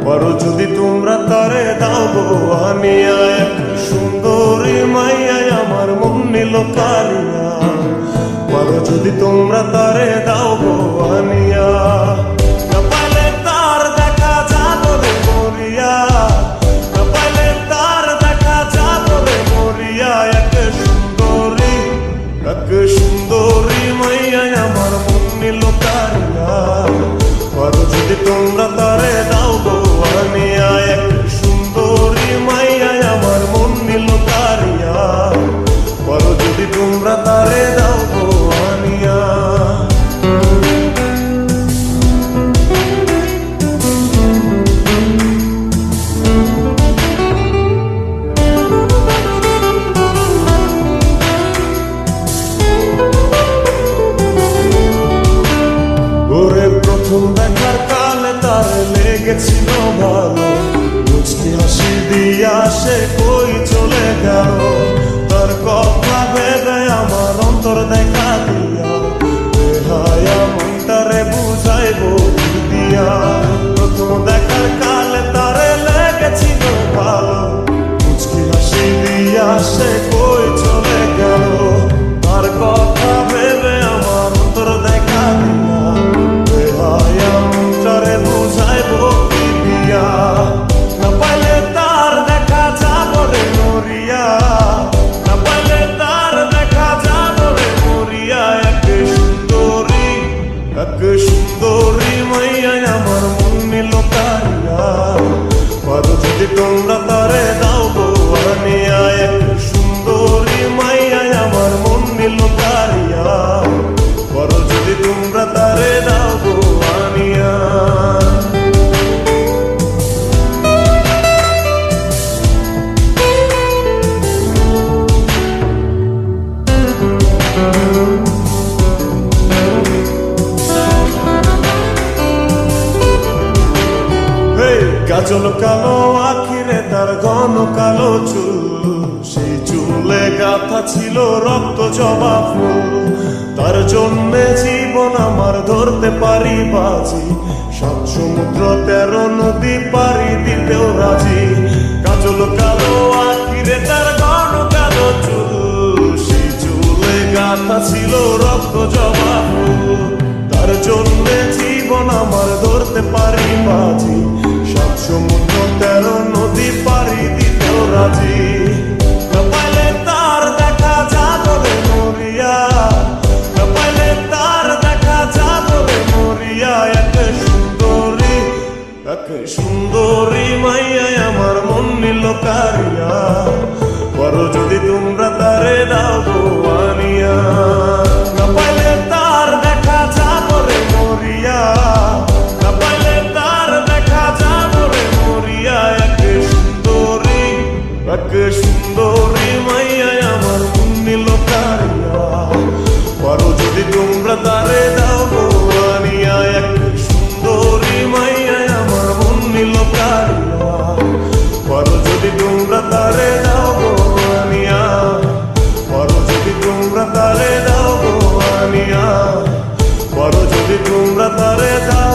পারো যদি তোমরা তারে দাও গো আনিয়া, এক সুন্দরী মাইয়া আমার মন নিল কারিয়া। পারো যদি তোমরা তারে দাও গো আনিয়া, না পাইলে তার দেখা যাবে মরিয়া, না পাইলে তার দেখা যাবে মরিয়া। এক সুন্দরী মাইয়া আমার মন নিল কারিয়া। পারো যদি তোমরা তারে দাও গো আনিয়া, এক সুন্দরী মাইয়া আমার মন নিল কারিয়া। পারো যদি তোমরা তারে দাও গো আনিয়া। প্রথম দেখার কালে তার লেগেছিল ভালো, মুচকি হাসি দিয়া সে কই চলে গেল। তার কথা ভেবে আমার অন্তর দেখা দিয়া, বেহায়া মনটারে বুঝাইবো কি দিয়া। প্রথম দেখার কালে তার লেগেছিল ভালো, মুচকি হাসি দিয়া সে কই চলে গেল। তার কথা ভেবে আমার অন্তর দেখা দিয়া, বুঝাইবো কি দিয়া। না পাইলে তার দেখা যাবে মরিয়া, না পাইলে তার দেখা যাবে মরিয়া। এক সুন্দরী মাইয়া আমার মন নিল কারিয়া। পারো যদি তোমরা তারে দাও গো আনিয়া, এক সুন্দরী মাইয়া আমার মন নিল কারিয়া। পারো যদি তোমরা তারে দাও গো আনিয়া। কাজল কালো আখিরে তার ঘন কালো চুল, সেই চুলে গাথা ছিল রক্ত জবা ফুল। তার জন্যে জীবন আমার ধরতে পারি বাজি, 7 সমুদ্র 13 নদী পারি দিতেও রাজি। কাজল কালো আখিরে তার ঘন কালো চুল, সেই চুলে গাথা ছিল রক্ত জবা ফুল। তার জন্যে জীবন আমার ধরতে পারি বাজি, 7 সমুদ্র 13 নদী পারি দিতেও রাজি। না পাইলে তার দেখা যাবে মরিয়া, না পাইলে তার দেখা যাবে মরিয়া। এক সুন্দরী মাইয়া আমার মন নিল কারিয়া। পারো যদি তোমরা তারে দাও গো আনিয়া, না পাইলে তার দেখা যাবে মরিয়া, না পাইলে তার দেখা যাবে মরিয়া। এক সুন্দরী মাইয়া আমার মন নিল কারিয়া। পারো যদি তোমরা তারে দাও গো আনিয়া, এক সুন্দরী মাইয়া আমার মন নিল কারিয়া। পারো যদি তোমরা তারে দাও গো আনিয়া, পারো যদি তোমরা তারে দাও গো আনিয়া। পারো যদি তোমরা তারে দাও।